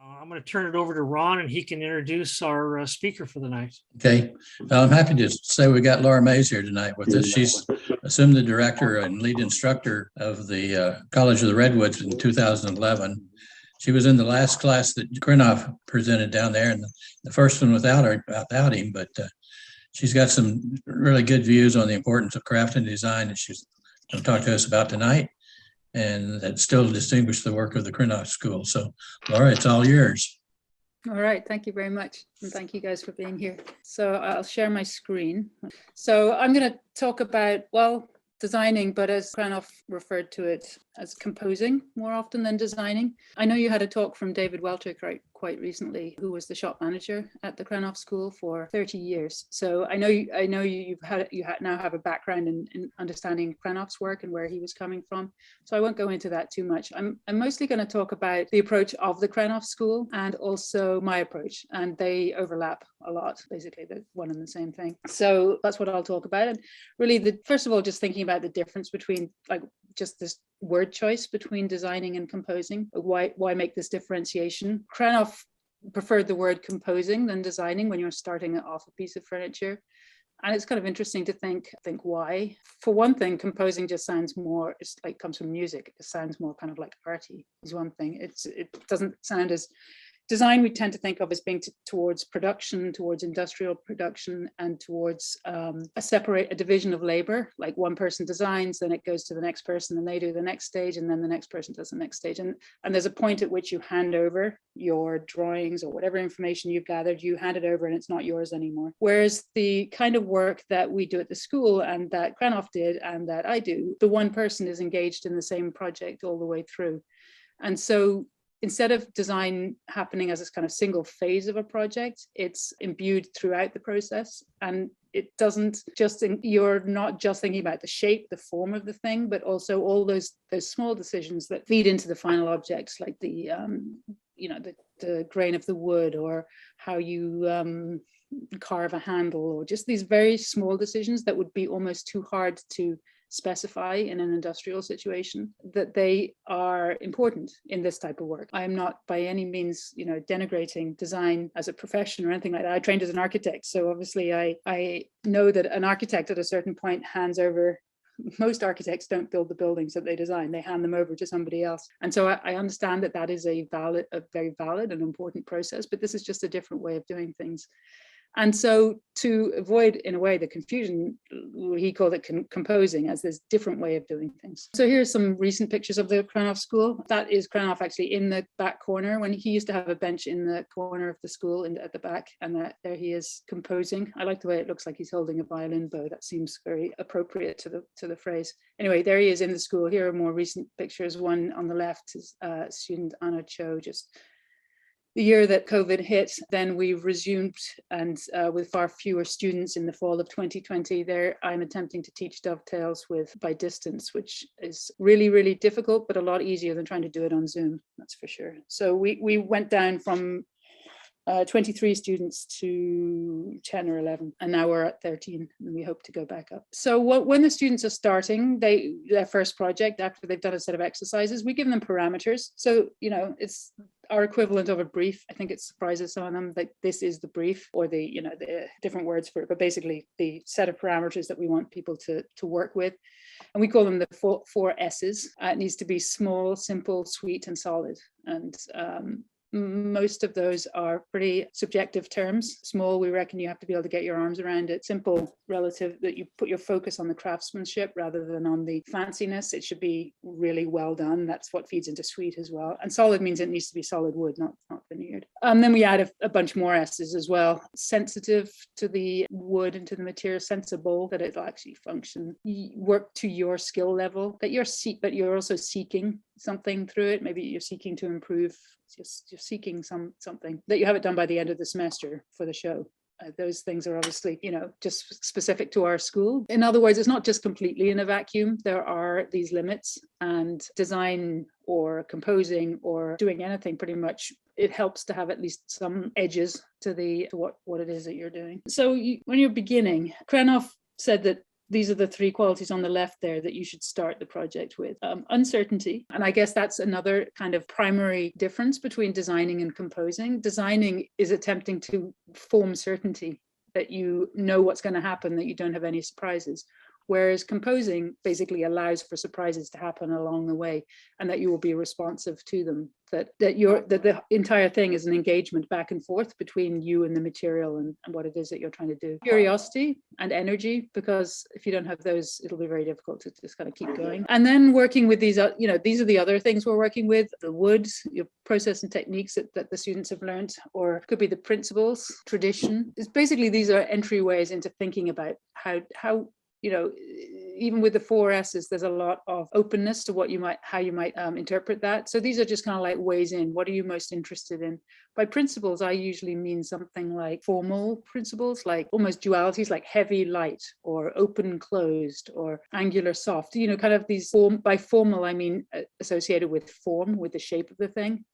I'm going to turn it over to Ron, and he can introduce our speaker for the night. Okay. I'm happy to say we got Laura Mays here tonight with us. She's assumed the director and lead instructor of the College of the Redwoods in 2011. She was in the last class that Krenov presented down there, and the first one without him, but she's got some really good views on the importance of craft and design that she's going to talk to us about tonight, and that still distinguish the work of the Krenov School. So, Laura, it's all yours. All right, thank you very much. And thank you guys for being here. So I'll share my screen. So I'm going to talk about, well, designing, but as Krenov referred to it, as composing more often than designing. I know you had a talk from David Welter quite recently, who was the shop manager at the Krenov School for 30 years. So I know you now have a background in understanding Krenov's work and where he was coming from. So I won't go into that too much. I'm mostly going to talk about the approach of the Krenov School and also my approach, and they overlap a lot. Basically, they're one and the same thing. So that's what I'll talk about. And really, first of all, just thinking about the difference between just this word choice between designing and composing. Why make this differentiation? Krenov preferred the word composing than designing when you're starting off a piece of furniture. And it's kind of interesting to think why. For one thing, composing just sounds more, comes from music. It sounds more kind of like arty is one thing. It doesn't sound as design we tend to think of as being towards production, towards industrial production, and towards a division of labor. Like one person designs, then it goes to the next person and they do the next stage, and then the next person does the next stage. And there's a point at which you hand over your drawings or whatever information you've gathered, you hand it over and it's not yours anymore. Whereas the kind of work that we do at the school and that Krenov did and that I do, the one person is engaged in the same project all the way through. And so instead of design happening as this kind of single phase of a project, it's imbued throughout the process. And it doesn't just, you're not just thinking about the shape, the form of the thing, but also all those small decisions that feed into the final objects, like the grain of the wood, or how you carve a handle, or just these very small decisions that would be almost too hard to specify in an industrial situation, that they are important in this type of work. I am not by any means, denigrating design as a profession or anything like that. I trained as an architect, so obviously I know that an architect at a certain point hands over. Most architects don't build the buildings that they design; they hand them over to somebody else. And so I understand that is a very valid and important process, but this is just a different way of doing things. And so to avoid, in a way, the confusion, he called it composing as this different way of doing things. So here's some recent pictures of the Krenov School. That is Krenov actually in the back corner, when he used to have a bench in the corner of the school at the back, and there he is composing. I like the way it looks like he's holding a violin bow. That seems very appropriate to the phrase. Anyway, there he is in the school. Here are more recent pictures. One on the left is student Anna Cho, just the year that COVID hit. Then we resumed, and with far fewer students in the fall of 2020. There, I'm attempting to teach dovetails by distance, which is really, really difficult, but a lot easier than trying to do it on Zoom, that's for sure. So we went down from 23 students to 10 or 11, and now we're at 13, and we hope to go back up. So when the students are starting their first project, after they've done a set of exercises, we give them parameters. So, it's our equivalent of a brief. I think it surprises some of them that this is the brief, or the different words for it, but basically the set of parameters that we want people to work with. And we call them the four S's. It needs to be small, simple, sweet, and solid. And most of those are pretty subjective terms. Small, we reckon you have to be able to get your arms around it. Simple, relative, that you put your focus on the craftsmanship rather than on the fanciness. It should be really well done. That's what feeds into sweet as well. And solid means it needs to be solid wood, not veneered. Then we add a bunch more S's as well. Sensitive to the wood and to the material, sensible, that it'll actually function. Work to your skill level, but you're also seeking something through it. Maybe you're seeking to improve, you're seeking something, that you have it done by the end of the semester for the show. Those things are obviously, just specific to our school. In other words, it's not just completely in a vacuum. There are these limits, and design or composing or doing anything, pretty much, it helps to have at least some edges to what it is that you're doing. So when you're beginning, Krenov said that these are the three qualities on the left there that you should start the project with. Uncertainty, and I guess that's another kind of primary difference between designing and composing. Designing is attempting to form certainty, that you know what's going to happen, that you don't have any surprises. Whereas composing basically allows for surprises to happen along the way, and that you will be responsive to them. That the entire thing is an engagement back and forth between you and the material and what it is that you're trying to do. Curiosity and energy, because if you don't have those, it'll be very difficult to just kind of keep going. And then working with these, these are the other things we're working with: the wood, your process and techniques that the students have learned, or it could be the principles, tradition. It's basically, these are entryways into thinking about how even with the 4 S's, there's a lot of openness to how you might interpret that. So these are just kind of like ways in. What are you most interested in? By principles, I usually mean something like formal principles, like almost dualities, like heavy, light, or open, closed, or angular, soft. Kind of these by formal, I mean associated with form, with the shape of the thing.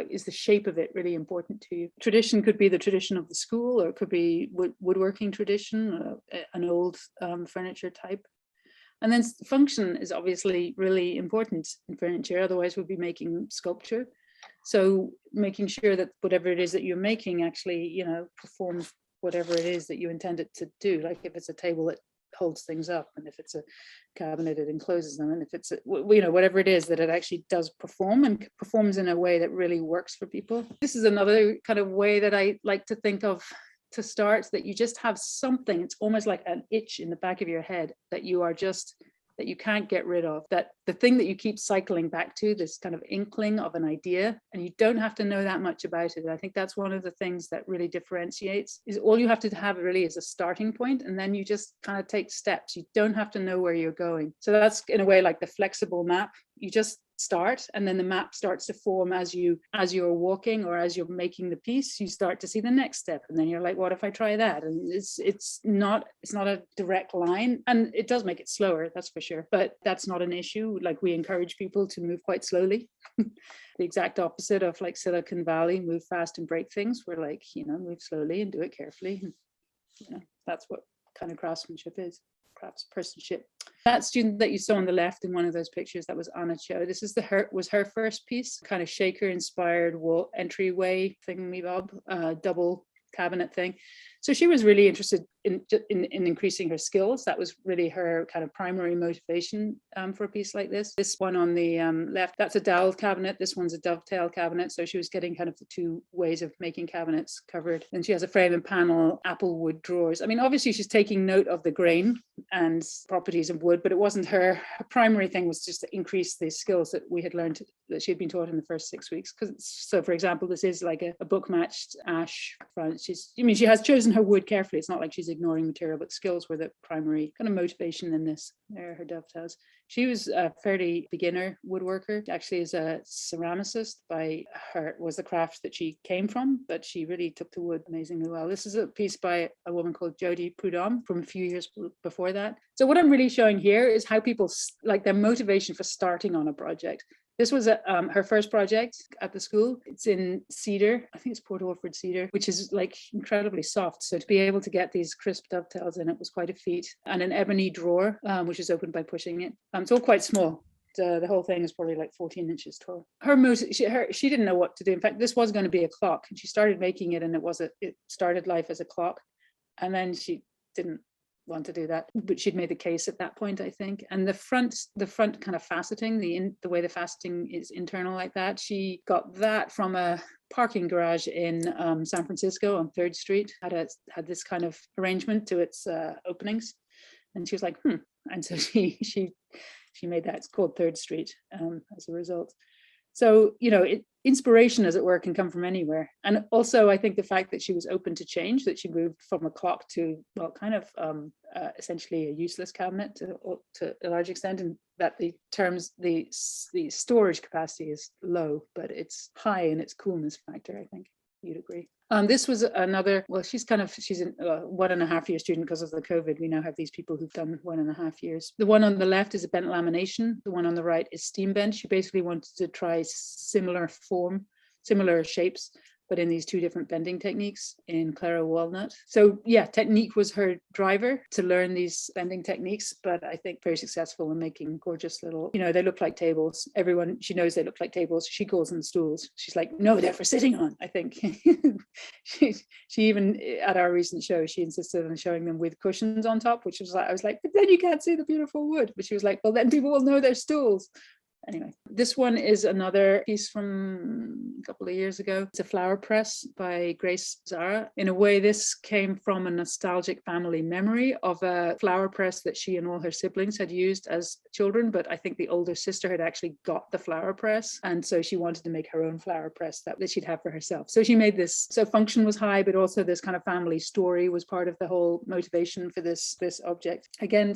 Is the shape of it really important to you? Tradition could be the tradition of the school, or it could be woodworking tradition, an old furniture type. And then function is obviously really important in furniture, otherwise we'll be making sculpture. So making sure that whatever it is that you're making actually, performs whatever it is that you intend it to do. Like if it's a table that holds things up, and if it's a cabinet it encloses them, and if it's whatever it is, that it actually does perform, and performs in a way that really works for people. This is another kind of way that I like to think of to start, that you just have something. It's almost like an itch in the back of your head that you can't get rid of, that the thing that you keep cycling back to, this kind of inkling of an idea, and you don't have to know that much about it. I think that's one of the things that really differentiates, is all you have to have really is a starting point, and then you just kind of take steps. You don't have to know where you're going. So that's in a way like the flexible map. You just start, and then the map starts to form as you're walking, or as you're making the piece. You start to see the next step, and then you're like, what if I try that? And it's not a direct line, and it does make it slower, that's for sure, but that's not an issue. Like, we encourage people to move quite slowly. The exact opposite of like Silicon Valley, move fast and break things. We're like, move slowly and do it carefully. That's what kind of craftsmanship is. Craftspersonship. That student that you saw on the left in one of those pictures, that was Anna Cho. This is was her first piece, kind of shaker inspired wall entryway thingy-bob, double cabinet thing. So she was really interested in increasing her skills. That was really her kind of primary motivation for a piece like this. This one on the left, that's a dowel cabinet. This one's a dovetail cabinet. So she was getting kind of the 2 ways of making cabinets covered. And she has a frame and panel, apple wood drawers. I mean, obviously she's taking note of the grain and properties of wood, but it wasn't her primary thing. Was just to increase the skills that we had learned, that she had been taught in the first 6 weeks. So for example, this is like a book matched ash front. She has chosen her wood carefully. It's not like she's ignoring material, but skills were the primary kind of motivation in this. There are her dovetails. She was a fairly beginner woodworker. Actually, is a ceramicist. Was the craft that she came from, but she really took to wood amazingly well. This is a piece by a woman called Jodie Prudhomme from a few years before that. So what I'm really showing here is how people, like, their motivation for starting on a project. This was her first project at the school. It's in cedar. I think it's Port Orford cedar, which is like incredibly soft. So to be able to get these crisp dovetails in it was quite a feat. And an ebony drawer, which is opened by pushing it. It's all quite small. The whole thing is probably like 14 inches tall. She didn't know what to do. In fact, this was going to be a clock, and she started making it, and it started life as a clock. And then she didn't want to do that, but she'd made the case at that point, I think. And the front kind of faceting, the way the faceting is internal like that, she got that from a parking garage in San Francisco on 3rd Street. Had this kind of arrangement to its openings, and she was like, and so she made that. It's called 3rd Street as a result. So, inspiration, as it were, can come from anywhere. And also, I think the fact that she was open to change, that she moved from a clock to, well, kind of essentially a useless cabinet to a large extent, and that the storage capacity is low, but it's high in its coolness factor, I think you'd agree. This was another, well, she's a 1.5 year student because of the COVID. We now have these people who've done 1.5 years. The one on the left is a bent lamination. The one on the right is steam bent. She basically wanted to try similar shapes, but in these two different bending techniques in Claro Walnut. So yeah, technique was her driver to learn these bending techniques, but I think very successful in making gorgeous little, they look like tables. Everyone, she knows they look like tables. She calls them stools. She's like, no, they're for sitting on, I think. she even, at our recent show, she insisted on showing them with cushions on top, which was like, I was like, but then you can't see the beautiful wood. But she was like, well, then people will know they're stools. Anyway, this one is another piece from a couple of years ago. It's a flower press by Grace Zara. In a way, this came from a nostalgic family memory of a flower press that she and all her siblings had used as children, but I think the older sister had actually got the flower press, and so she wanted to make her own flower press that she'd have for herself. So she made this. So function was high, but also this kind of family story was part of the whole motivation for this object. Again,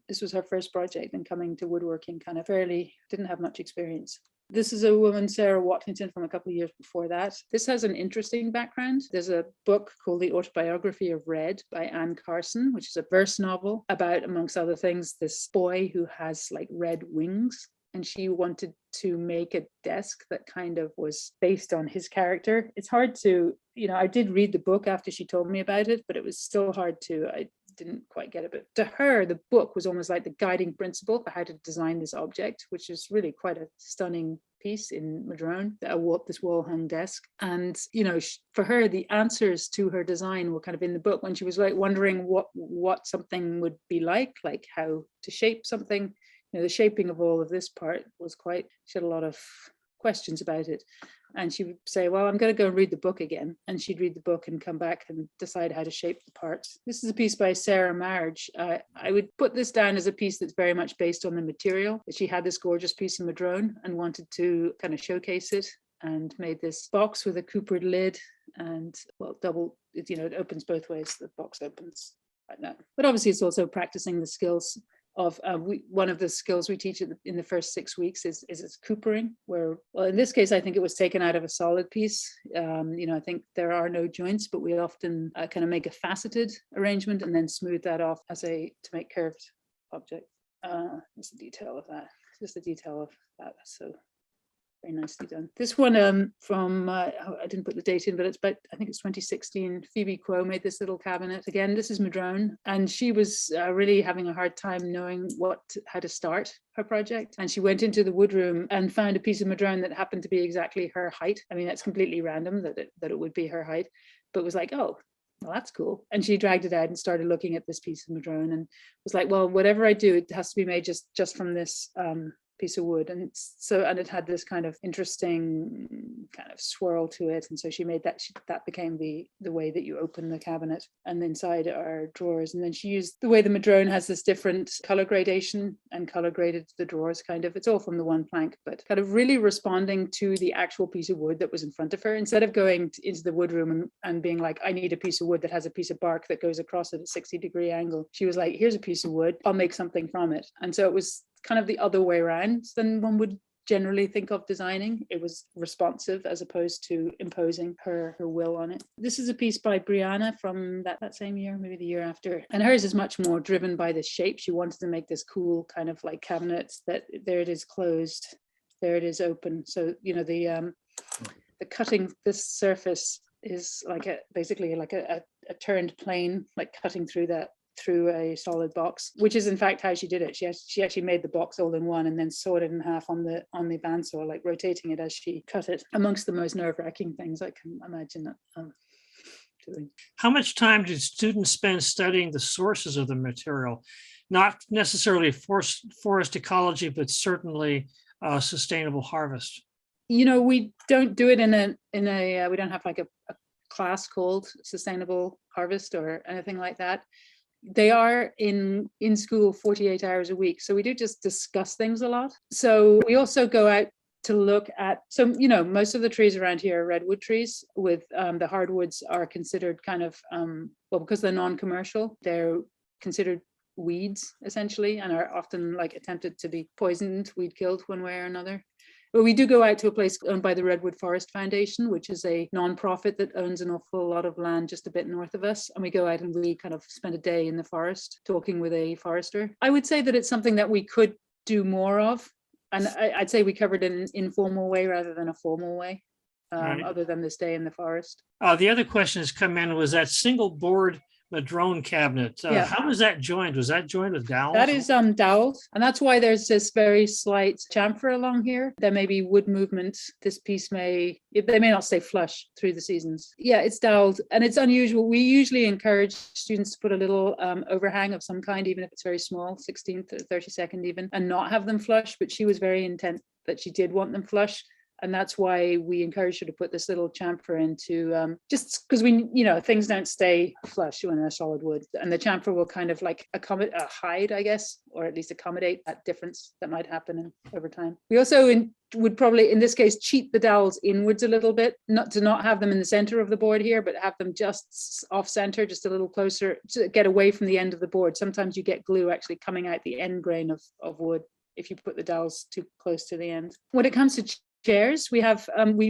this was her first project, and coming to woodworking kind of didn't have much experience. This is a woman, Sarah Watlington, from a couple of years before that. This has an interesting background. There's a book called The Autobiography of Red by Anne Carson, which is a verse novel about, amongst other things, this boy who has like red wings. And she wanted to make a desk that kind of was based on his character. It's hard to, I did read the book after she told me about it, but it was still hard I didn't quite get it. But to her, the book was almost like the guiding principle for how to design this object, which is really quite a stunning piece in madrone, this wall hung desk. And for her, the answers to her design were kind of in the book, when she was like wondering what something would be like how to shape something. The shaping of all of this part was she had a lot of questions about it. And she would say, well, I'm going to go and read the book again. And she'd read the book and come back and decide how to shape the parts. This is a piece by Sarah Marge. I would put this down as a piece that's very much based on the material. She had this gorgeous piece of madrone and wanted to kind of showcase it, and made this box with a coopered lid and, it opens both ways. The box opens like that. But obviously it's also practicing the skills of one of the skills we teach in the first 6 weeks is coopering, where, well, in this case, I think it was taken out of a solid piece. I think there are no joints, but we often kind of make a faceted arrangement and then smooth that off to make curved object. That's the detail of that. Just the detail of that. So very nicely done. This one from, I didn't put the date in, but I think it's 2016. Phoebe Quo made this little cabinet. Again, this is madrone, and she was really having a hard time knowing how to start her project. And she went into the wood room and found a piece of madrone that happened to be exactly her height. I mean, that's completely random that it would be her height, but was like, oh, well, that's cool. And she dragged it out and started looking at this piece of madrone and was like, well, whatever I do, it has to be made just from this piece of wood. And it had this kind of interesting kind of swirl to it, and so she made that became the way that you open the cabinet. And inside are drawers, and then she used the way the madrone has this different color gradation and color graded the drawers. Kind of, it's all from the one plank, but kind of really responding to the actual piece of wood that was in front of her, instead of going into the wood room and being like, I need a piece of wood that has a piece of bark that goes across at a 60-degree angle. She was like, here's a piece of wood, I'll make something from it. And so it was kind of the other way around than one would generally think of designing. It was responsive as opposed to imposing her will on it. This is a piece by Brianna from that same year, maybe the year after. And hers is much more driven by the shape. She wanted to make this cool kind of like cabinets that there it is closed, there it is open. So, the cutting, this surface is basically like a turned plane, like cutting through a solid box, which is in fact how she did it. She actually made the box all in one and then sawed it in half on the bandsaw, like rotating it as she cut it. Amongst the most nerve-wracking things I can imagine doing. How much time did students spend studying the sources of the material? Not necessarily forest ecology, but certainly sustainable harvest. We don't do it in a we don't have like a class called Sustainable Harvest or anything like that. They are in school 48 hours a week. So we do just discuss things a lot. So we also go out to look at, most of the trees around here are redwood trees, with the hardwoods are considered kind of, because they're non-commercial, they're considered weeds essentially, and are often like attempted to be poisoned, weed killed one way or another. But we do go out to a place owned by the Redwood Forest Foundation, which is a non-profit that owns an awful lot of land just a bit north of us. And we go out and we kind of spend a day in the forest talking with a forester. I would say that it's something that we could do more of. And I'd say we covered it in an informal way rather than a formal way. Right. other than this day in the forest. The other question has come in, was that single board madrone cabinet. Yeah. How was that joined? Was that joined with dowels? That is doweled, and that's why there's this very slight chamfer along here. There may be wood movement. This piece they may not stay flush through the seasons. Yeah, it's doweled, and it's unusual. We usually encourage students to put a little overhang of some kind, even if it's very small, 16th or 32nd even, and not have them flush. But she was very intent that she did want them flush. And that's why we encourage her to put this little chamfer into, just because things don't stay flush when they're solid wood. And the chamfer will kind of like hide, I guess, or at least accommodate that difference that might happen over time. We also would probably, in this case, cheat the dowels inwards a little bit, not have them in the center of the board here, but have them just off center, just a little closer to get away from the end of the board. Sometimes you get glue actually coming out the end grain of wood if you put the dowels too close to the end. When it comes to chairs, we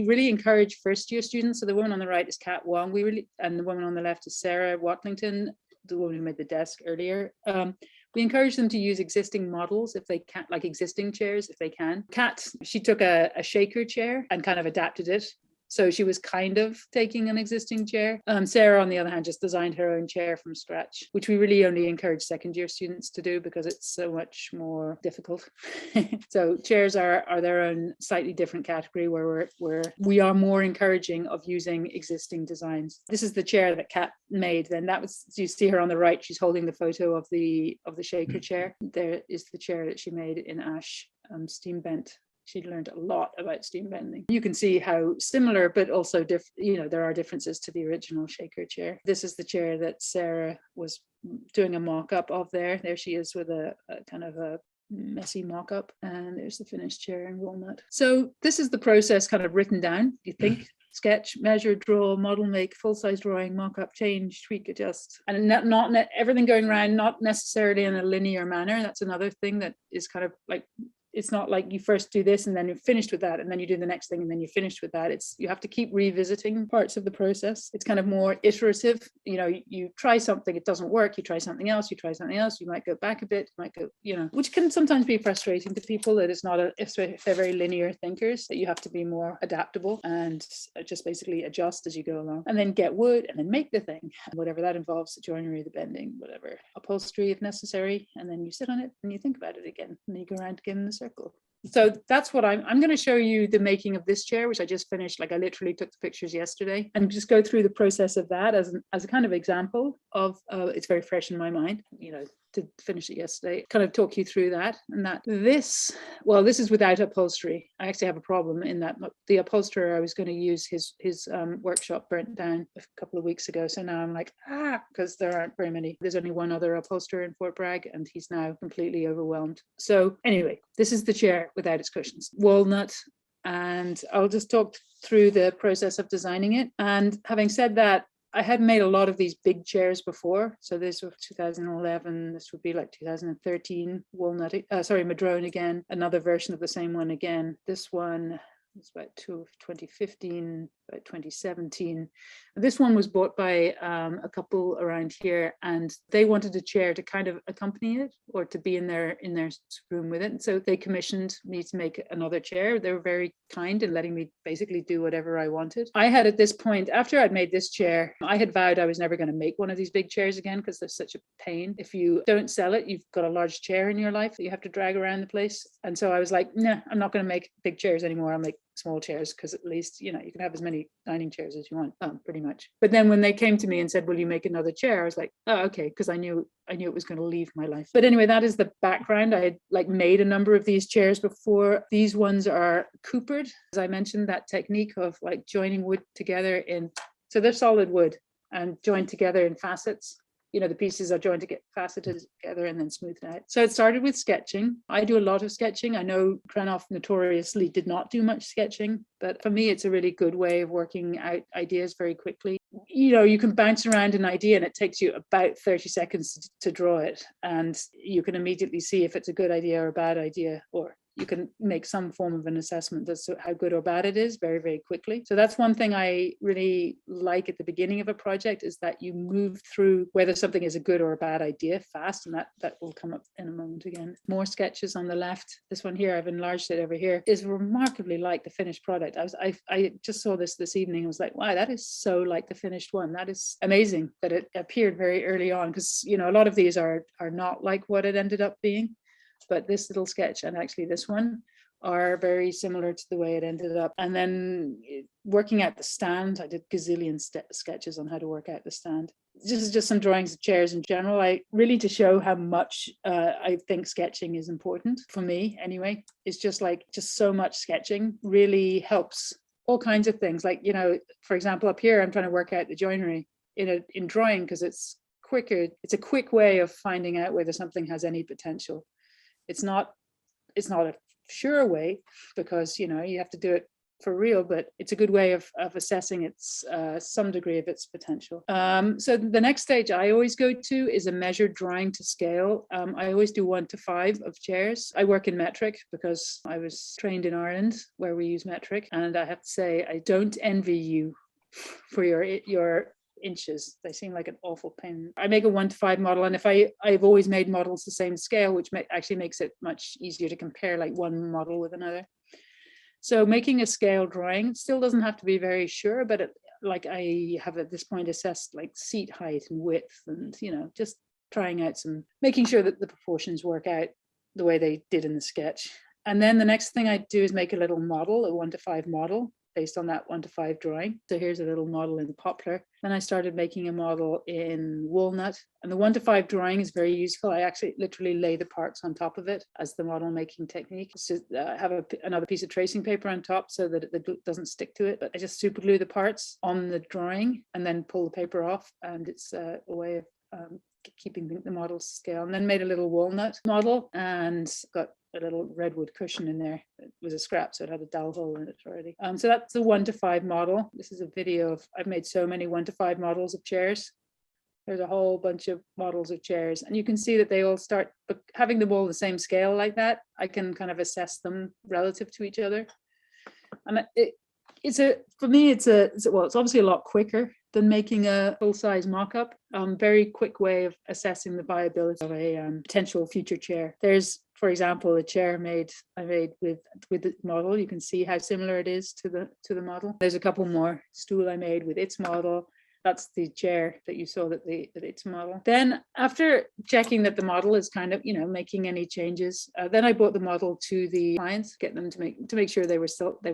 really encourage first year students. So the woman on the right is Kat Wong. And the woman on the left is Sarah Watlington, the woman who made the desk earlier. We encourage them to use existing models if they can, like existing chairs if they can. Kat, she took a shaker chair and kind of adapted it. So she was kind of taking an existing chair. Sarah, on the other hand, just designed her own chair from scratch, which we really only encourage second year students to do because it's so much more difficult. So chairs are their own slightly different category where we are more encouraging of using existing designs. This is the chair that Kat made. Then you see her on the right. She's holding the photo of the shaker chair. There is the chair that she made in ash, steam bent. She learned a lot about steam bending. You can see how similar, but also there are differences to the original shaker chair. This is the chair that Sarah was doing a mock-up of there. There she is with a kind of a messy mock-up. And there's the finished chair in walnut. So this is the process kind of written down, you think. Sketch, measure, draw, model, make, full-size drawing, mock-up, change, tweak, adjust. And not everything going around, not necessarily in a linear manner. That's another thing that is kind of like, it's not like you first do this and then you're finished with that and then you do the next thing and then you're finished with that. You have to keep revisiting parts of the process. It's kind of more iterative. You try something, it doesn't work, you try something else, you might go back a bit, which can sometimes be frustrating to people that it's not if they're very linear thinkers, that you have to be more adaptable and just basically adjust as you go along. And then get wood and then make the thing, whatever that involves, the joinery, the bending, whatever, upholstery if necessary. And then you sit on it and you think about it again and then you go around again in the circle. So that's what I'm going to show you the making of this chair, which I just finished. Like I literally took the pictures yesterday and just go through the process of that as a kind of example of, it's very fresh in my mind, to finish it yesterday, kind of talk you through that. And this is without upholstery. I actually have a problem in that the upholsterer I was going to use, his workshop burnt down a couple of weeks ago. So now I'm like, because there aren't very many. There's only one other upholsterer in Fort Bragg and he's now completely overwhelmed. So anyway, this is the chair without its cushions, walnut. And I'll just talk through the process of designing it. And having said that, I had made a lot of these big chairs before. So this was 2011, this would be like 2013, madrone again, another version of the same one again. This one was about 2015, about 2017. This one was bought by a couple around here and they wanted a chair to kind of accompany it or to be in their room with it. And so they commissioned me to make another chair. They were very kind in letting me basically do whatever I wanted. I had at this point, after I'd made this chair, I had vowed I was never going to make one of these big chairs again because they're such a pain. If you don't sell it, you've got a large chair in your life that you have to drag around the place. And so I was like, nah, I'm not going to make big chairs anymore. I'll make small chairs because at least, you can have as many dining chairs as you want, pretty much. But then when they came to me and said, will you make another chair? I was like, oh, okay, because I knew it was going to leave my life. But anyway, that is the background. I had made a number of these chairs before. These ones are coopered. As I mentioned, that technique of joining wood together so they're solid wood and joined together in facets. The pieces are joined to get faceted together and then smoothed out. So it started with sketching. I do a lot of sketching. I know Krenov notoriously did not do much sketching, but for me, it's a really good way of working out ideas very quickly. You can bounce around an idea and it takes you about 30 seconds to draw it. And you can immediately see if it's a good idea or a bad idea, or you can make some form of an assessment as to how good or bad it is very, very quickly. So that's one thing I really like at the beginning of a project, is that you move through whether something is a good or a bad idea fast, and that will come up in a moment again. More sketches on the left. This one here, I've enlarged it over here, is remarkably like the finished product. I just saw this evening. I was like, wow, that is so like the finished one. That is amazing that it appeared very early on, because a lot of these are not like what it ended up being. But this little sketch and actually this one are very similar to the way it ended up. And then working out the stand, I did gazillion sketches on how to work out the stand. This is just some drawings of chairs in general. I really, to show how much I think sketching is important for me anyway. It's just so much sketching really helps all kinds of things. Like, for example, up here, I'm trying to work out the joinery in drawing, because it's quicker. It's a quick way of finding out whether something has any potential. It's not a sure way, because you have to do it for real, but it's a good way of assessing its some degree of its potential. So the next stage I always go to is a measured drawing to scale. I always do 1 to 5 of chairs. I work in metric because I was trained in Ireland where we use metric, and I have to say I don't envy you for your inches. They seem like an awful pain. I make a 1 to 5 model, and if I've always made models the same scale, which actually makes it much easier to compare like one model with another. So making a scale drawing still doesn't have to be very sure, but I have at this point assessed like seat height and width, and just trying out making sure that the proportions work out the way they did in the sketch. And then the next thing I do is make a little model, a 1 to 5 model, based on that 1 to 5 drawing. So here's a little model in poplar. Then I started making a model in walnut, and the 1 to 5 drawing is very useful. I actually literally lay the parts on top of it as the model making technique. So I have another piece of tracing paper on top so that it doesn't stick to it, but I just super glue the parts on the drawing and then pull the paper off, and it's a way of keeping the model scale. And then made a little walnut model and got a little redwood cushion in there. It was a scrap, so it had a dowel hole in it already. So that's the 1 to 5 model. This is a video of, I've made so many 1 to 5 models of chairs. There's a whole bunch of models of chairs, and you can see that they all start, but having them all the same scale like that, I can kind of assess them relative to each other. And it's obviously a lot quicker than making a full-size mock-up. Very quick way of assessing the viability of a potential future chair. There's, for example, a chair I made with the model. You can see how similar it is to the model. There's a couple more. Stool I made with its model. That's the chair that you saw that its model. Then after checking that the model is kind of, making any changes, then I brought the model to the clients, get them to make sure they were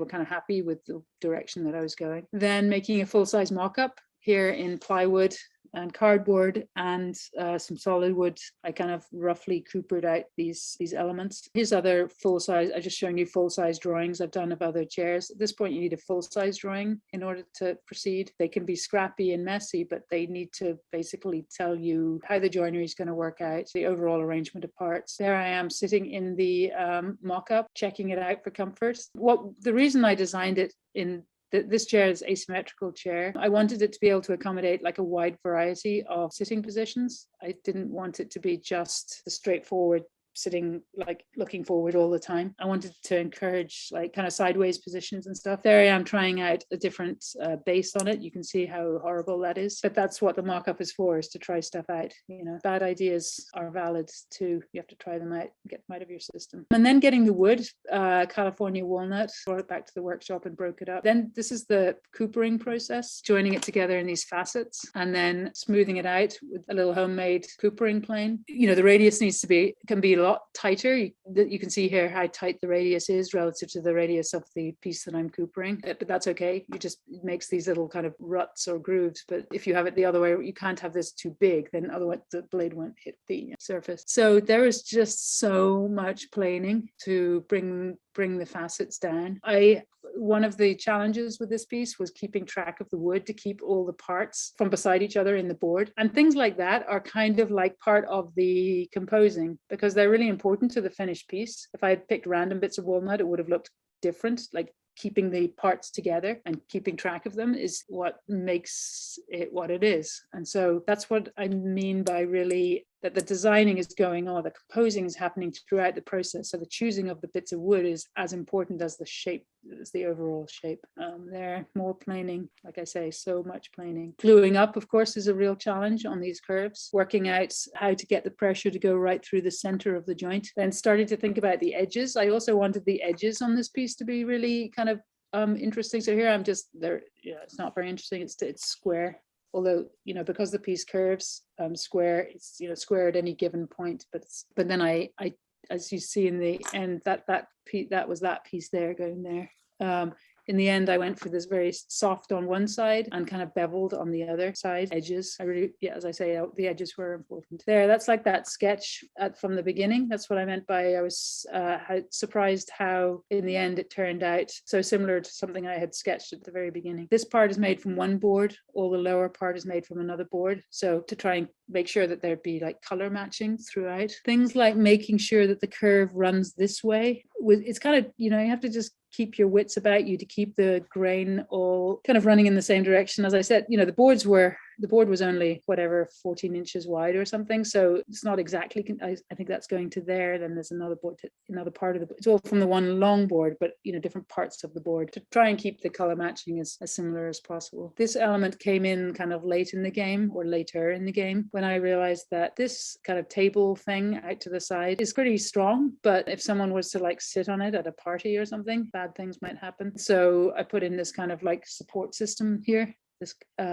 kind of happy with the direction that I was going. Then making a full-size mock-up here in plywood and cardboard and some solid wood. I kind of roughly coopered out these elements. Here's other full-size, I'm just showing you full-size drawings I've done of other chairs. At this point, you need a full-size drawing in order to proceed. They can be scrappy and messy, but they need to basically tell you how the joinery is going to work out, the overall arrangement of parts. There I am sitting in the mock-up, checking it out for comfort. The reason I designed it in this chair is asymmetrical chair. I wanted it to be able to accommodate like a wide variety of sitting positions. I didn't want it to be just a straightforward sitting, like looking forward all the time. I wanted to encourage like kind of sideways positions and stuff. There I am trying out a different base on it. You can see how horrible that is, but that's what the mock-up is for, is to try stuff out. Bad ideas are valid too. You have to try them out, get them out of your system. And then getting the wood, California walnut, brought it back to the workshop and broke it up. Then this is the coopering process, joining it together in these facets and then smoothing it out with a little homemade coopering plane. The radius can be a lot tighter. You can see here how tight the radius is relative to the radius of the piece that I'm coopering, but that's okay. It makes these little kind of ruts or grooves. But if you have it the other way, you can't have this too big, then otherwise the blade won't hit the surface. So there is just so much planing to bring the facets down. One of the challenges with this piece was keeping track of the wood to keep all the parts from beside each other in the board. And things like that are kind of like part of the composing, because they're really important to the finished piece. If I had picked random bits of walnut, it would have looked different. Like keeping the parts together and keeping track of them is what makes it what it is. And so that's what I mean by really that the designing is going on, the composing is happening throughout the process. So the choosing of the bits of wood is as important as the shape, as the overall shape. There, more planing, like I say, so much planing. Gluing up, of course, is a real challenge on these curves. Working out how to get the pressure to go right through the center of the joint. Then started to think about the edges. I also wanted the edges on this piece to be really kind of interesting. So here I'm just there. Yeah, it's not very interesting. It's square. Although, because the piece curves square, it's, square at any given point, but then I, as you see in the end, that was that piece there going there. In the end, I went for this very soft on one side and kind of beveled on the other side edges. I really, as I say, the edges were important there. That's like that sketch from the beginning. That's what I meant by I was surprised how in the end it turned out so similar to something I had sketched at the very beginning. This part is made from one board. All the lower part is made from another board. So to try and make sure that there'd be like color matching throughout. Things like making sure that the curve runs this way. It's kind of, you have to just keep your wits about you to keep the grain all kind of running in the same direction. As I said, the board was only 14 inches wide or something. So it's not exactly, I think that's going to there. Then there's another board, another part of it's all from the one long board, but different parts of the board to try and keep the color matching as similar as possible. This element came in kind of late in the game or later in the game when I realized that this kind of table thing out to the side is pretty strong, but if someone was to like sit on it at a party or something, bad things might happen. So I put in this kind of like support system here.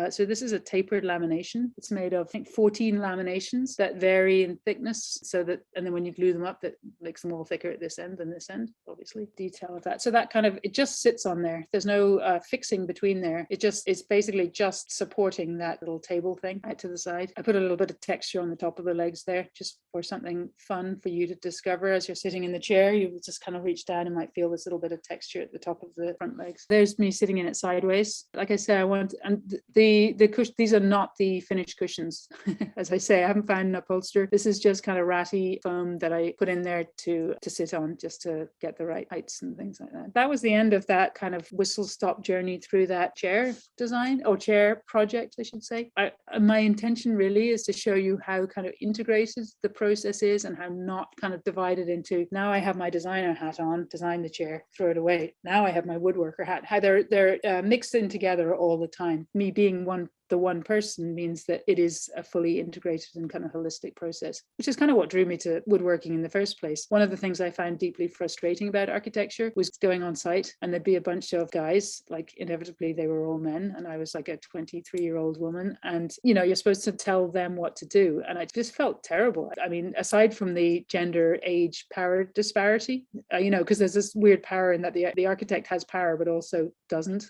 So this is a tapered lamination. It's made of, I think, 14 laminations that vary in thickness, so that, and then when you glue them up, that makes them all thicker at this end than this end, obviously. Detail of that. So that kind of, it just sits on there. There's no fixing between there. It's basically just supporting that little table thing out to the side. I put a little bit of texture on the top of the legs there, just for something fun for you to discover as you're sitting in the chair. You just kind of reach down and might feel this little bit of texture at the top of the front legs. There's me sitting in it sideways. Like I say, and the cushion, these are not the finished cushions. As I say, I haven't found an upholster. This is just kind of ratty foam that I put in there to sit on, just to get the right heights and things like that. That was the end of that kind of whistle-stop journey through that chair design, or chair project, I should say. My intention really is to show you how kind of integrated the process is and how not kind of divided into, now I have my designer hat on, design the chair, throw it away. Now I have my woodworker hat. How they're mixed in together all the time. Me being the one person means that it is a fully integrated and kind of holistic process, which is kind of what drew me to woodworking in the first place. One of the things I found deeply frustrating about architecture was going on site and there'd be a bunch of guys, like inevitably they were all men, and I was like a 23-year-old woman, and you're supposed to tell them what to do, and I just felt terrible. I mean, aside from the gender, age, power disparity, because there's this weird power in that the architect has power but also doesn't.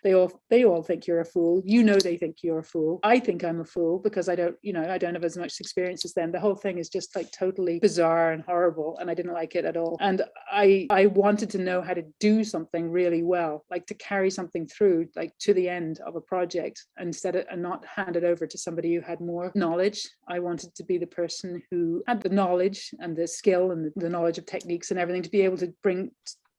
They all think you're a fool. They think you're a fool. I think I'm a fool because I don't have as much experience as them. The whole thing is just like totally bizarre and horrible, and I didn't like it at all. And I wanted to know how to do something really well, like to carry something through, like to the end of a project, and not hand it over to somebody who had more knowledge. I wanted to be the person who had the knowledge and the skill and the knowledge of techniques and everything to be able to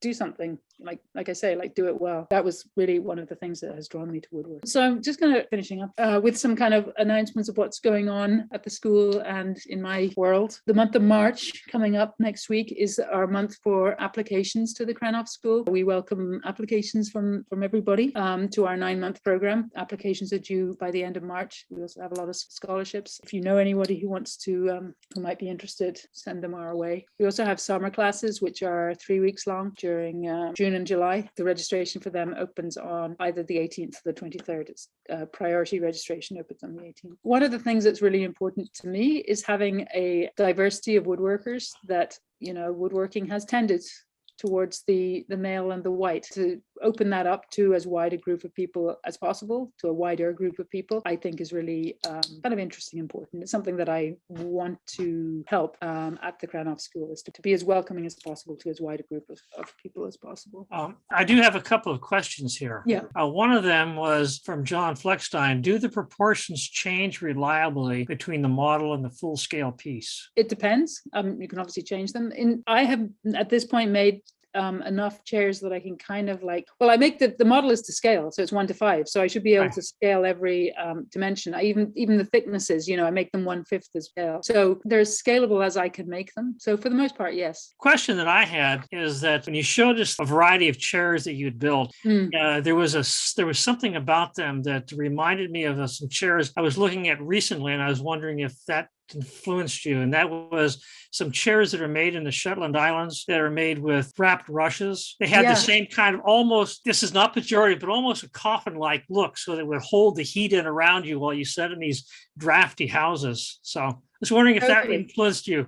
do something like I say, like do it well. That was really one of the things that has drawn me to woodwork. So I'm just kind of finishing up with some kind of announcements of what's going on at the school and in my world. The month of March coming up next week is our month for applications to the Krenov School. We welcome applications from everybody to our 9-month program. Applications are due by the end of March. We also have a lot of scholarships. If you know anybody who wants to, who might be interested, send them our way. We also have summer classes, which are 3 weeks long during June and July. The registration for them opens on either the 18th or the 23rd. It's priority registration opens on the 18th. One of the things that's really important to me is having a diversity of woodworkers that, woodworking has tended towards the male and the white. To open that up to as wide a group of people as possible, to a wider group of people, I think is really kind of interesting, important. It's something that I want to help at the Krenov School, is to be as welcoming as possible to as wide a group of people as possible. I do have a couple of questions here. Yeah. One of them was from John Fleckstein. Do the proportions change reliably between the model and the full-scale piece? It depends. You can obviously change them. I have at this point made enough chairs that I can kind of like, well, I make the model is to scale, so it's 1 to 5. So I should be able to scale every dimension. I even the thicknesses, I make them 1/5 the scale. So they're as scalable as I could make them. So for the most part, yes. Question that I had is that when you showed us a variety of chairs that you'd built, there was something about them that reminded me of some chairs I was looking at recently, and I was wondering if that influenced you. And that was some chairs that are made in the Shetland Islands that are made with wrapped rushes. They had the same kind of almost, this is not pejorative, but almost a coffin-like look, so that it would hold the heat in around you while you sat in these drafty houses. So I was wondering if that influenced you.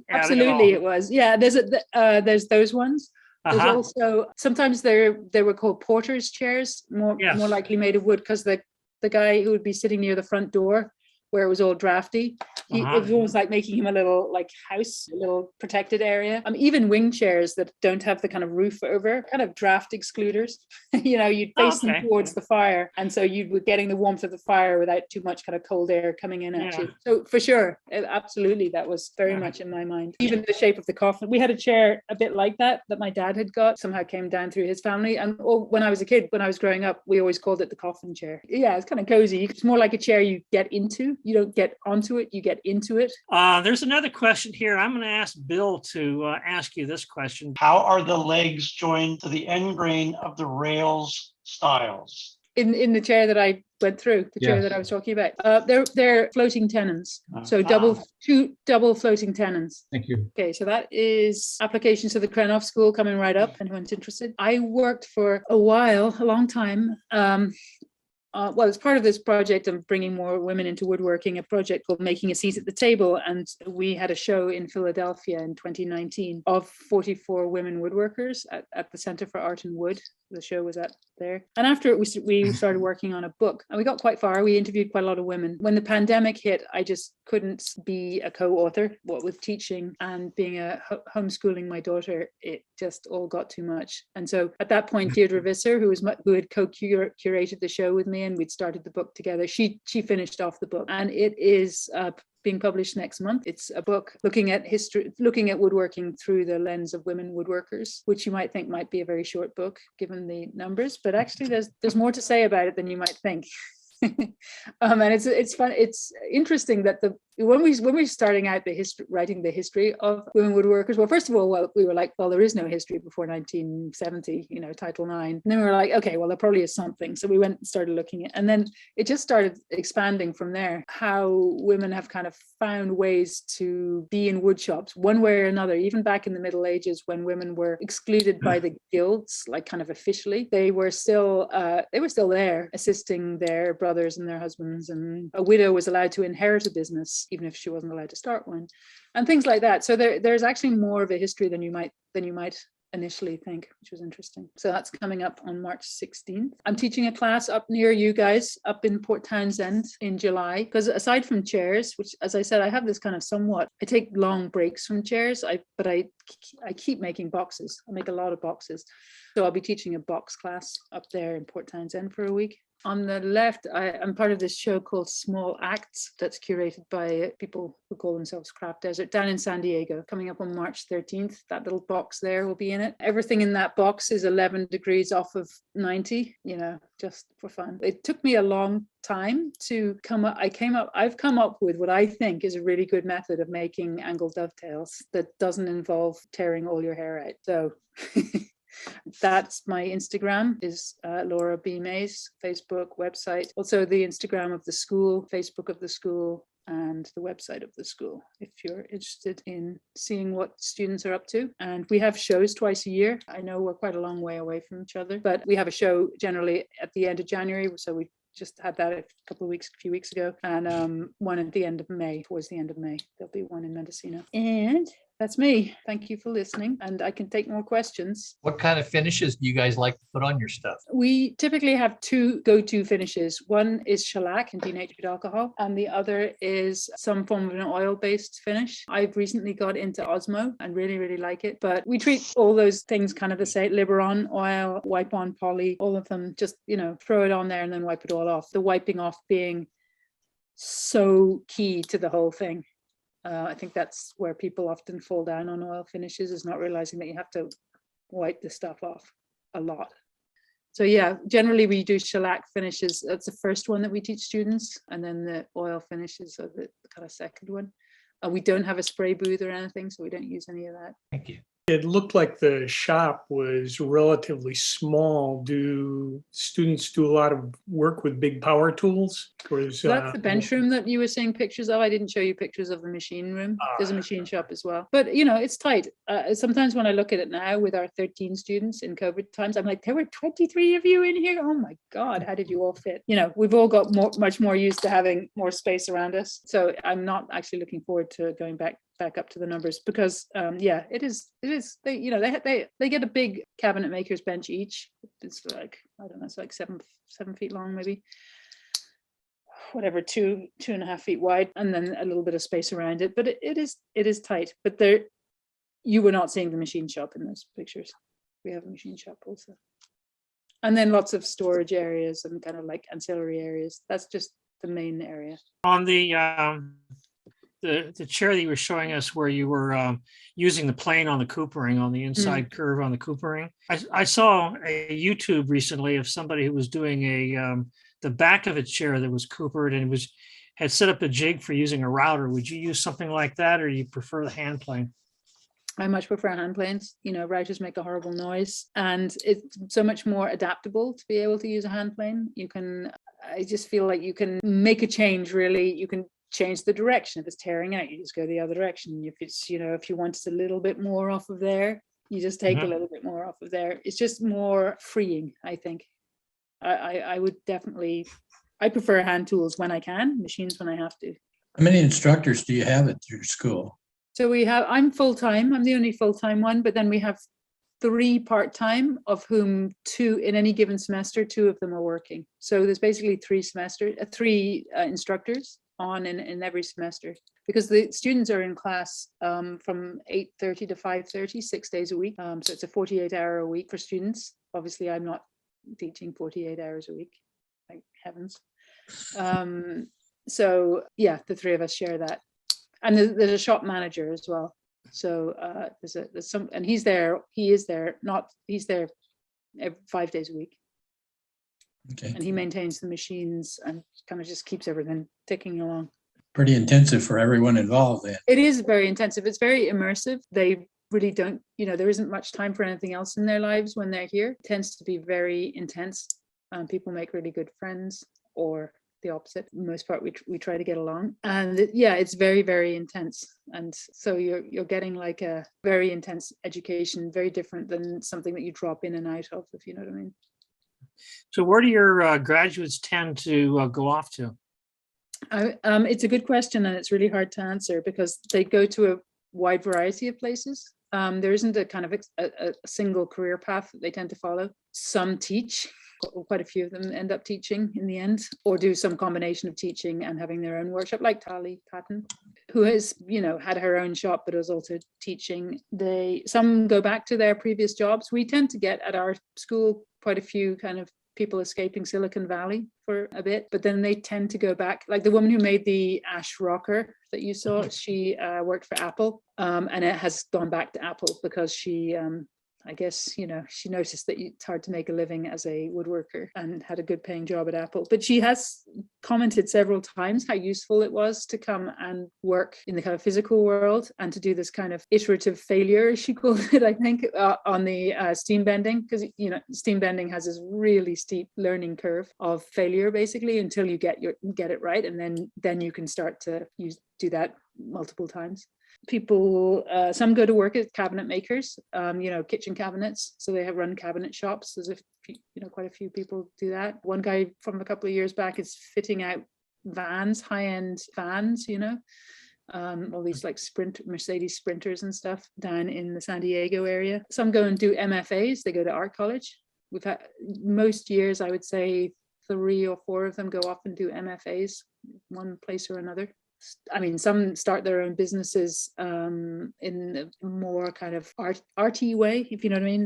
Absolutely, it was. Yeah, there's those ones. There's also sometimes they were called porter's chairs, more likely made of wood, because the guy who would be sitting near the front door where it was all drafty, it was almost like making him a little like house, a little protected area. Even wing chairs that don't have the kind of roof over, kind of draft excluders. You'd face them towards the fire, and so you were getting the warmth of the fire without too much kind of cold air coming in at you. So for sure, absolutely, that was very much in my mind. Even the shape of the coffin. We had a chair a bit like that my dad had got, somehow came down through his family. And when I was a kid, when I was growing up, we always called it the coffin chair. Yeah, it's kind of cozy. It's more like a chair you get into. You don't get onto it, you get into it. There's another question here. I'm going to ask Bill to ask you this question. How are the legs joined to the end grain of the rails stiles? In the chair that I went through, the chair that I was talking about, they're floating tenons. So two double floating tenons. Thank you. Okay, so that is applications to the Krenov School coming right up. Anyone's interested? I worked for a long time. Well, as part of this project of bringing more women into woodworking, a project called Making a Seat at the Table. And we had a show in Philadelphia in 2019 of 44 women woodworkers at the Center for Art and Wood. The show was at there. And after it, we started working on a book, and we got quite far. We interviewed quite a lot of women. When the pandemic hit, I just couldn't be a co-author. What with teaching and being homeschooling my daughter, it just all got too much. And so at that point, Deirdre Visser, who had co-curated the show with me, and we'd started the book together, she finished off the book, and it is being published next month. It's a book looking at woodworking through the lens of women woodworkers, which you might think might be a very short book given the numbers, but actually there's more to say about it than you might think. And it's fun. It's interesting that when we're starting out writing the history of women woodworkers, well, first of all, we were like, well, there is no history before 1970, Title IX. And then we were like, okay, well, there probably is something. So we went and started looking at, and then it just started expanding from there, how women have kind of found ways to be in wood shops one way or another. Even back in the Middle Ages, when women were excluded by the guilds, like kind of officially, they were still there assisting their brothers and their husbands, and a widow was allowed to inherit a business even if she wasn't allowed to start one, and things like that. So there's actually more of a history than you might initially think, which was interesting. So that's coming up on March 16th. I'm teaching a class up near you guys, up in Port Townsend in July, because aside from chairs, which, as I said, I have this kind of I take long breaks from chairs, but I keep making boxes. I make a lot of boxes. So I'll be teaching a box class up there in Port Townsend for a week. On the left, I'm part of this show called Small Acts that's curated by people who call themselves Craft Desert down in San Diego, coming up on March 13th. That little box there will be in it. Everything in that box is 11 degrees off of 90, just for fun. It took me a long time to come up. I've come up with what I think is a really good method of making angled dovetails that doesn't involve tearing all your hair out. So that's my Instagram is Laura B. Mays, Facebook, website. Also the Instagram of the school, Facebook of the school, and the website of the school, if you're interested in seeing what students are up to. And we have shows twice a year. I know we're quite a long way away from each other, but we have a show generally at the end of January. So we just had that a few weeks ago, and one at the end of May, towards the end of May. There'll be one in Mendocino. And that's me. Thank you for listening, and I can take more questions. What kind of finishes do you guys like to put on your stuff? We typically have two go-to finishes. One is shellac and denatured alcohol, and the other is some form of an oil-based finish. I've recently got into Osmo and really, really like it, but we treat all those things kind of the same. Liberon, oil, wipe on poly, all of them, just, throw it on there and then wipe it all off. The wiping off being so key to the whole thing. I think that's where people often fall down on oil finishes, is not realizing that you have to wipe the stuff off a lot. So yeah, generally we do shellac finishes. That's the first one that we teach students, and then the oil finishes are the kind of second one. We don't have a spray booth or anything, so we don't use any of that. Thank you. It looked like the shop was relatively small. Do students do a lot of work with big power tools? So that's the bench room that you were seeing pictures of. I didn't show you pictures of the machine room. There's a machine shop as well. But, you know, it's tight. Sometimes when I look at it now with our 13 students in COVID times, I'm like, there were 23 of you in here. Oh my God, how did you all fit? You know, we've all got much more used to having more space around us. So I'm not actually looking forward to going back up to the numbers, because yeah, it is they, you know, they get a big cabinet maker's bench each. It's like, I don't know, it's like seven feet long, maybe, whatever, 2.5 feet wide, and then a little bit of space around it. But it is tight. But there, you were not seeing the machine shop in those pictures. We have a machine shop also, and then lots of storage areas and kind of like ancillary areas. That's just the main area. On the chair that you were showing us, where you were using the plane on the coopering, on the inside curve on the coopering, I saw a YouTube recently of somebody who was doing the back of a chair that was coopered and had set up a jig for using a router. Would you use something like that, or you prefer the hand plane? I much prefer hand planes. You know, routers make a horrible noise, and it's so much more adaptable to be able to use a hand plane. I just feel like you can make a change, really. You can change the direction. If it's tearing out, you just go the other direction. If it's, you know, if you want a little bit more off of there, you just take a little bit more off of there. It's just more freeing, I think. I would definitely, I prefer hand tools when I can, machines when I have to. How many instructors do you have at your school? So I'm full-time. I'm the only full-time one, but then we have 3 part-time, of whom 2 in any given semester, 2 of them are working. So there's basically 3 instructors on in every semester, because the students are in class from 8:30 to 5:30, 6 days a week. So it's a 48-hour a week for students. Obviously, I'm not teaching 48 hours a week, thank heavens. So yeah, the 3 of us share that. And there's a shop manager as well. So there's some, and he's there 5 days a week. Okay. And he maintains the machines and kind of just keeps everything ticking along. Pretty intensive for everyone involved then. It is very intensive. It's very immersive. They really don't, you know, there isn't much time for anything else in their lives when they're here. It tends to be very intense. People make really good friends, or the opposite. For the most part, we try to get along. And yeah, it's very, very intense. And so you're getting like a very intense education, very different than something that you drop in and out of, if you know what I mean. So where do your graduates tend to go off to? It's a good question, and it's really hard to answer, because they go to a wide variety of places. There isn't a kind of a single career path that they tend to follow. Some teach, quite a few of them end up teaching in the end, or do some combination of teaching and having their own workshop, like Tali Patton, who has, you know, had her own shop but was also teaching. Some go back to their previous jobs. We tend to get at our school quite a few kind of people escaping Silicon Valley for a bit, but then they tend to go back. Like the woman who made the Ash rocker that you saw, she worked for Apple, and it has gone back to Apple because she I guess, you know, she noticed that it's hard to make a living as a woodworker, and had a good paying job at Apple. But she has commented several times how useful it was to come and work in the kind of physical world, and to do this kind of iterative failure, she called it, I think, on the steam bending, because, you know, steam bending has this really steep learning curve of failure, basically, until you get it right. And then you can start to do that multiple times. People, some go to work as cabinet makers, you know, kitchen cabinets. So they have run cabinet shops, as if, you know, quite a few people do that. One guy from a couple of years back is fitting out vans, high-end vans, you know, all these like Mercedes Sprinters and stuff down in the San Diego area. Some go and do MFAs. They go to art college. We've had most years, I would say 3 or 4 of them go off and do MFAs, one place or another. I mean, some start their own businesses in a more kind of arty way, if you know what I mean,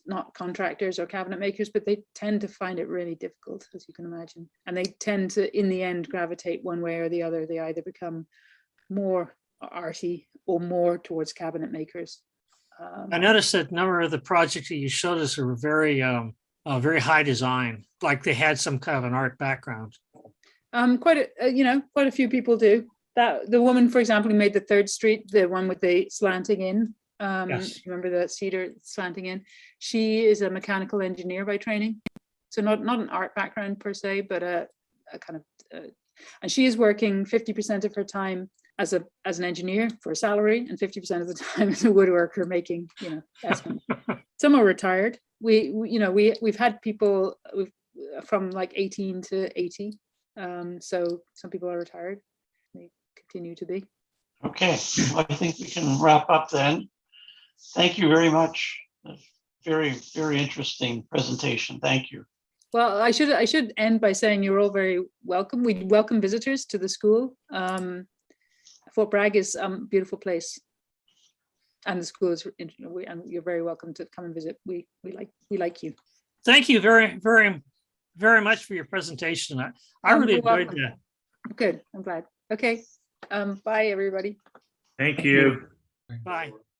not contractors or cabinet makers, but they tend to find it really difficult, as you can imagine. And they tend to, in the end, gravitate one way or the other. They either become more arty or more towards cabinet makers. I noticed that a number of the projects that you showed us were very, very high design, like they had some kind of an art background. Quite a few people do that. The woman, for example, who made the 3rd Street, the one with the slanting in, Yes. remember the cedar slanting in? She is a mechanical engineer by training. So not an art background per se, but a kind of, and she is working 50% of her time as an engineer for a salary and 50% of the time as a woodworker making, less money. Some are retired. We've had people from like 18 to 80. So some people are retired. They continue to be. Okay, well, I think we can wrap up then. Thank you very much. Very, very interesting presentation. Thank you. Well, I should end by saying you're all very welcome. We welcome visitors to the school. Fort Bragg is a beautiful place, and the school is. And you're very welcome to come and visit. We like you. Thank you very, very, very much for your presentation. I really You're enjoyed welcome. that. Good. I'm glad. Okay. Bye, everybody. Thank you. Bye.